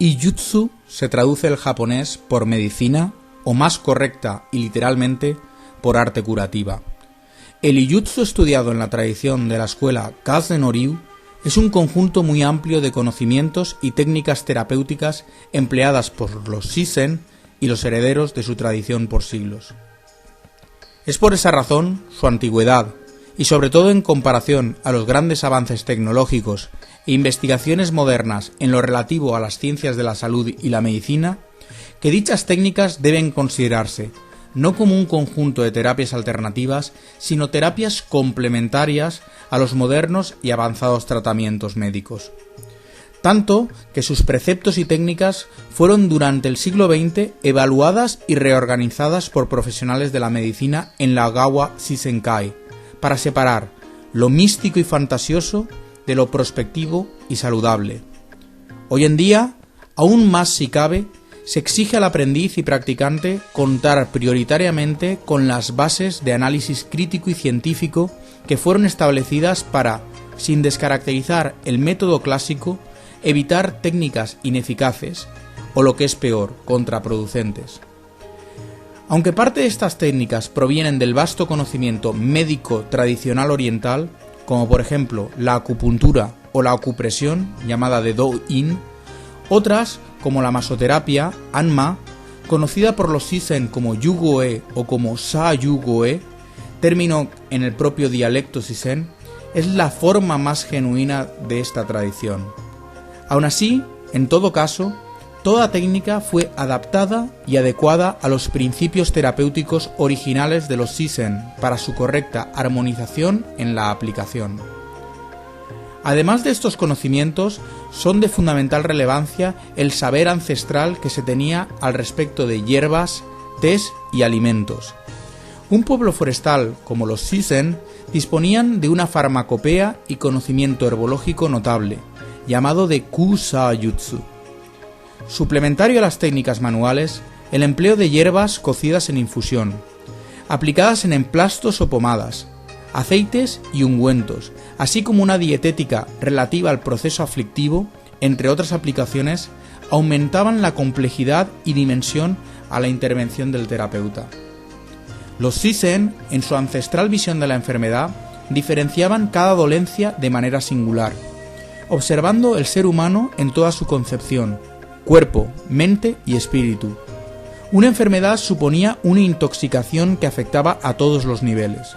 Ijutsu se traduce del japonés por medicina, o más correcta y literalmente, por arte curativa. El Ijutsu estudiado en la tradición de la escuela Kaze no Ryu es un conjunto muy amplio de conocimientos y técnicas terapéuticas empleadas por los Shizen y los herederos de su tradición por siglos. Es por esa razón su antigüedad, y sobre todo en comparación a los grandes avances tecnológicos e investigaciones modernas en lo relativo a las ciencias de la salud y la medicina, que dichas técnicas deben considerarse no como un conjunto de terapias alternativas, sino terapias complementarias a los modernos y avanzados tratamientos médicos. Tanto que sus preceptos y técnicas fueron durante el siglo XX evaluadas y reorganizadas por profesionales de la medicina en la Gawa Shisenkai, para separar lo místico y fantasioso de lo prospectivo y saludable. Hoy en día, aún más si cabe, se exige al aprendiz y practicante contar prioritariamente con las bases de análisis crítico y científico que fueron establecidas para, sin descaracterizar el método clásico, evitar técnicas ineficaces o, lo que es peor, contraproducentes. Aunque parte de estas técnicas provienen del vasto conocimiento médico tradicional oriental, como por ejemplo la acupuntura o la acupresión, llamada de Do-In, otras, como la masoterapia, Anma, conocida por los Shizen como Yugo-e o como Sa-Yugo-e, término en el propio dialecto Shizen, es la forma más genuina de esta tradición. Aún así, en todo caso, toda técnica fue adaptada y adecuada a los principios terapéuticos originales de los Shizen para su correcta armonización en la aplicación. Además de estos conocimientos, son de fundamental relevancia el saber ancestral que se tenía al respecto de hierbas, tés y alimentos. Un pueblo forestal como los Shizen disponían de una farmacopea y conocimiento herbológico notable, llamado de Kusayutsu. Suplementario a las técnicas manuales, el empleo de hierbas cocidas en infusión, aplicadas en emplastos o pomadas, aceites y ungüentos, así como una dietética relativa al proceso aflictivo, entre otras aplicaciones, aumentaban la complejidad y dimensión a la intervención del terapeuta. Los Shizen, en su ancestral visión de la enfermedad, diferenciaban cada dolencia de manera singular, observando el ser humano en toda su concepción, cuerpo, mente y espíritu. Una enfermedad suponía una intoxicación que afectaba a todos los niveles.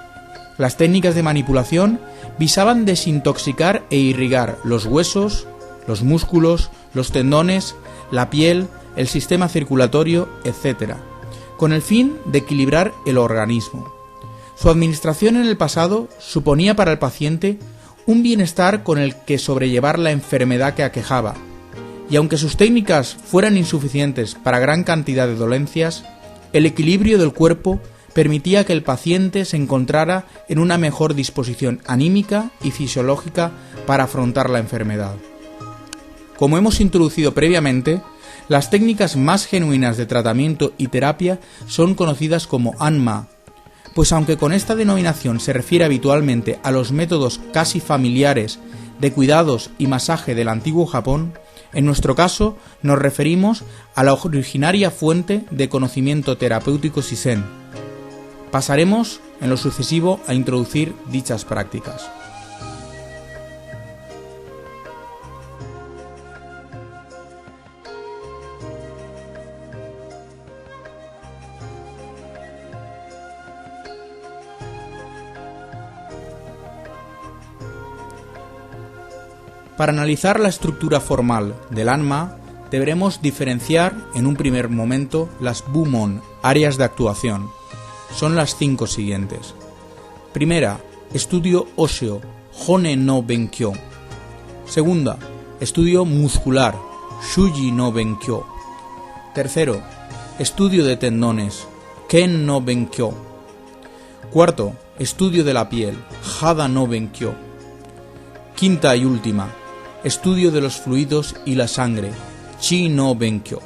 Las técnicas de manipulación visaban desintoxicar e irrigar los huesos, los músculos, los tendones, la piel, el sistema circulatorio, etc., con el fin de equilibrar el organismo. Su administración en el pasado suponía para el paciente un bienestar con el que sobrellevar la enfermedad que aquejaba, y aunque sus técnicas fueran insuficientes para gran cantidad de dolencias, el equilibrio del cuerpo permitía que el paciente se encontrara en una mejor disposición anímica y fisiológica para afrontar la enfermedad. Como hemos introducido previamente, las técnicas más genuinas de tratamiento y terapia son conocidas como Anma, pues aunque con esta denominación se refiere habitualmente a los métodos casi familiares de cuidados y masaje del antiguo Japón, en nuestro caso nos referimos a la originaria fuente de conocimiento terapéutico Shizen. Pasaremos en lo sucesivo a introducir dichas prácticas. Para analizar la estructura formal del Anma, deberemos diferenciar en un primer momento las Bumon, áreas de actuación. Son las 5 siguientes. Primera, estudio óseo, Hone no Benkyō. Segunda, estudio muscular, Shuji no Benkyō. Tercero, estudio de tendones, Ken no Benkyō. Cuarto, estudio de la piel, Hada no Benkyō. Quinta y última, estudio de los fluidos y la sangre, Chi no Benkyō.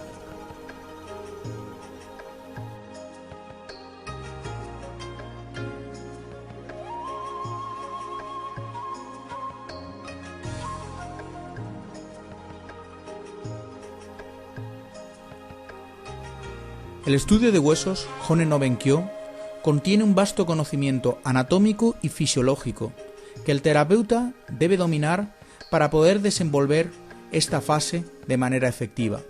El estudio de huesos, Honen no Benkyo, contiene un vasto conocimiento anatómico y fisiológico que el terapeuta debe dominar para poder desenvolver esta fase de manera efectiva.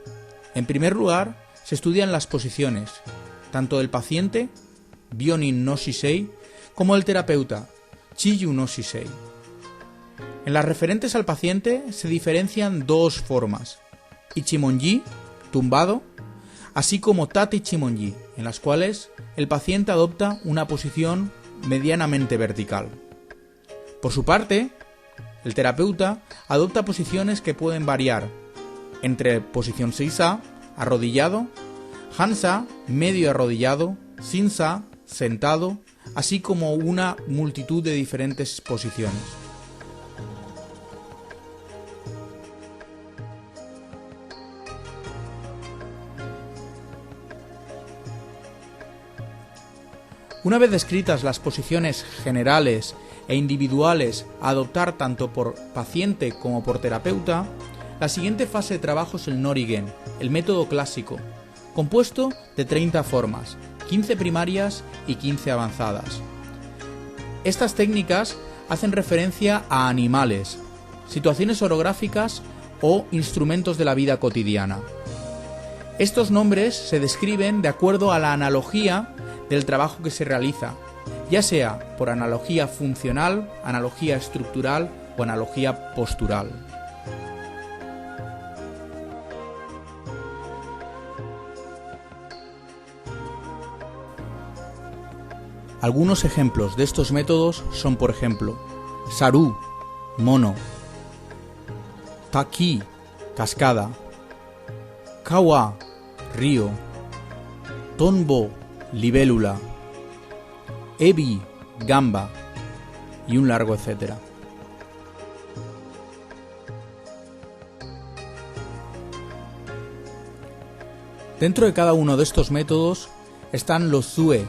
En primer lugar, se estudian las posiciones, tanto del paciente, Byonin no Shisei, como del terapeuta, Chiyu no Shisei. En las referentes al paciente se diferencian dos formas, Ichimonji, tumbado, así como Tate Ichimonji, en las cuales el paciente adopta una posición medianamente vertical. Por su parte, el terapeuta adopta posiciones que pueden variar entre posición Seisa, arrodillado, Hansa, medio arrodillado, Shinsa, sentado, así como una multitud de diferentes posiciones. Una vez descritas las posiciones generales e individuales a adoptar tanto por paciente como por terapeuta, la siguiente fase de trabajo es el Norigen, el método clásico, compuesto de 30 formas, 15 primarias y 15 avanzadas. Estas técnicas hacen referencia a animales, situaciones orográficas o instrumentos de la vida cotidiana. Estos nombres se describen de acuerdo a la analogía del trabajo que se realiza, ya sea por analogía funcional, analogía estructural o analogía postural. Algunos ejemplos de estos métodos son, por ejemplo, Saru, mono, Taki, cascada, Kawa, río, Tonbo, libélula, Ebi, gamba y un largo etcétera. Dentro de cada uno de estos métodos están los Zue,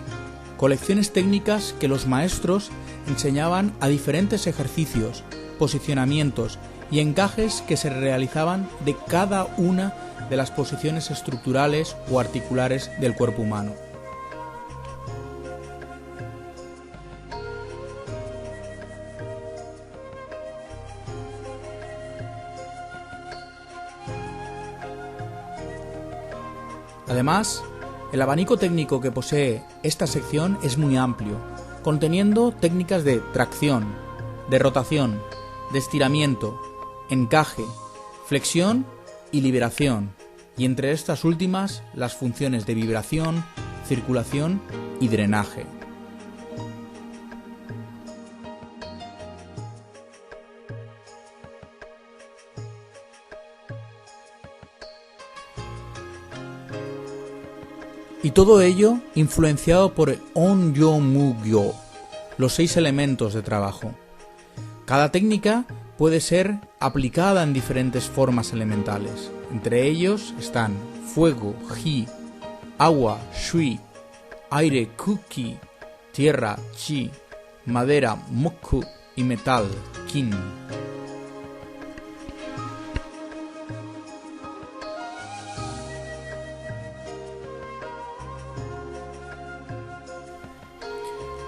colecciones técnicas que los maestros enseñaban a diferentes ejercicios, posicionamientos y encajes que se realizaban de cada una de las posiciones estructurales o articulares del cuerpo humano. Además, el abanico técnico que posee esta sección es muy amplio, conteniendo técnicas de tracción, de rotación, de estiramiento, encaje, flexión y liberación, y entre estas últimas las funciones de vibración, circulación y drenaje. Y todo ello influenciado por el On-Yo-Mu-Gyo, los 6 elementos de trabajo. Cada técnica puede ser aplicada en diferentes formas elementales. Entre ellos están fuego, Ji, agua, Shui, aire, Kuki, tierra, Chi, madera, Moku y metal, Kin.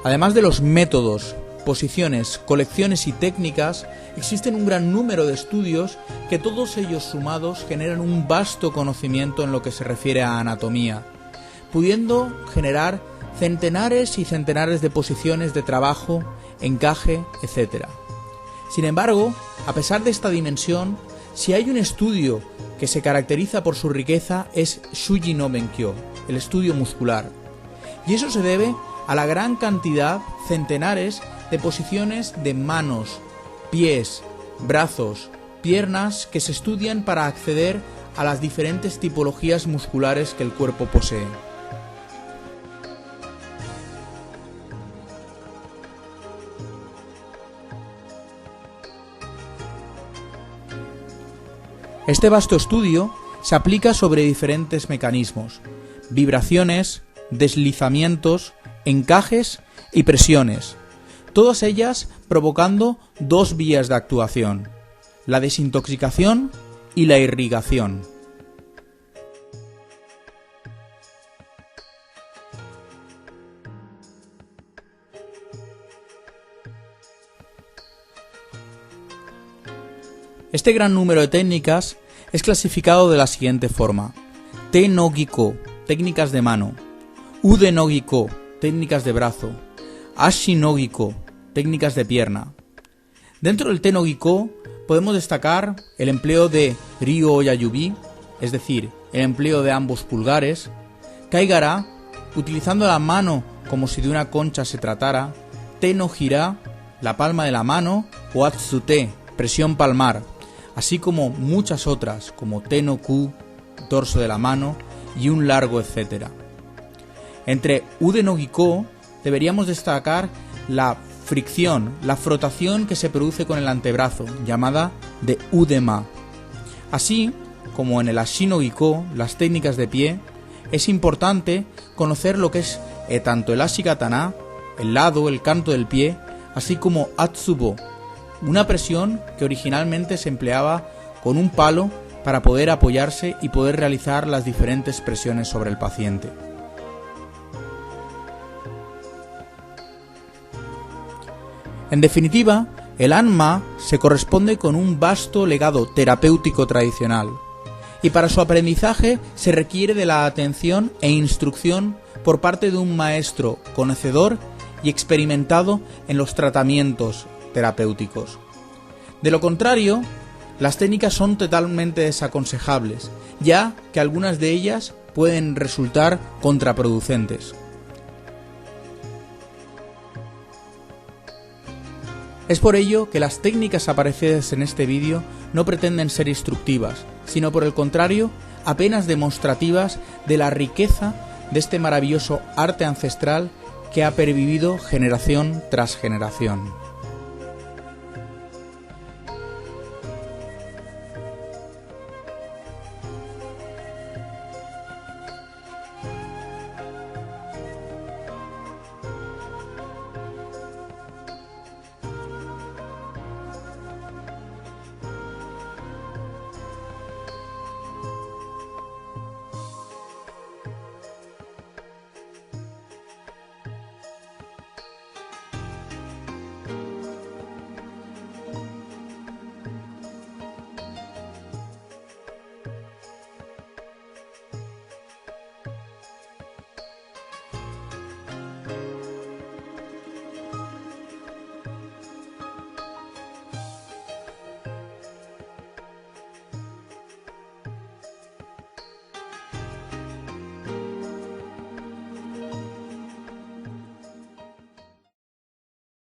Además de los métodos, posiciones, colecciones y técnicas, existen un gran número de estudios que todos ellos sumados generan un vasto conocimiento en lo que se refiere a anatomía, pudiendo generar centenares y centenares de posiciones de trabajo, encaje, etc. Sin embargo, a pesar de esta dimensión, si hay un estudio que se caracteriza por su riqueza es Shuji no Benkyo, el estudio muscular, y eso se debe a la gran cantidad, centenares, de posiciones de manos, pies, brazos, piernas que se estudian para acceder a las diferentes tipologías musculares que el cuerpo posee. Este vasto estudio se aplica sobre diferentes mecanismos, vibraciones, deslizamientos, encajes y presiones, todas ellas provocando dos vías de actuación, la desintoxicación y la irrigación. Este gran número de técnicas es clasificado de la siguiente forma: Te no Giko, técnicas de mano; Ude no Giko, técnicas de brazo; Ashi no Giko, técnicas de pierna. Dentro del Te no Giko podemos destacar el empleo de Ryo Yayubi, es decir, el empleo de ambos pulgares; Kaigara, utilizando la mano como si de una concha se tratara; Te no Hira, la palma de la mano; o Atsute, presión palmar, así como muchas otras como Te no Ku, dorso de la mano, y un largo etcétera. Entre Ude no Giko deberíamos destacar la fricción, la frotación que se produce con el antebrazo, llamada de Udema. Así como en el Ashi no Giko, las técnicas de pie, es importante conocer lo que es tanto el Ashikatana, el lado, el canto del pie, así como Atsubo, una presión que originalmente se empleaba con un palo para poder apoyarse y poder realizar las diferentes presiones sobre el paciente. En definitiva, el Anma se corresponde con un vasto legado terapéutico tradicional, y para su aprendizaje se requiere de la atención e instrucción por parte de un maestro conocedor y experimentado en los tratamientos terapéuticos. De lo contrario, las técnicas son totalmente desaconsejables, ya que algunas de ellas pueden resultar contraproducentes. Es por ello que las técnicas aparecidas en este vídeo no pretenden ser instructivas, sino por el contrario, apenas demostrativas de la riqueza de este maravilloso arte ancestral que ha pervivido generación tras generación.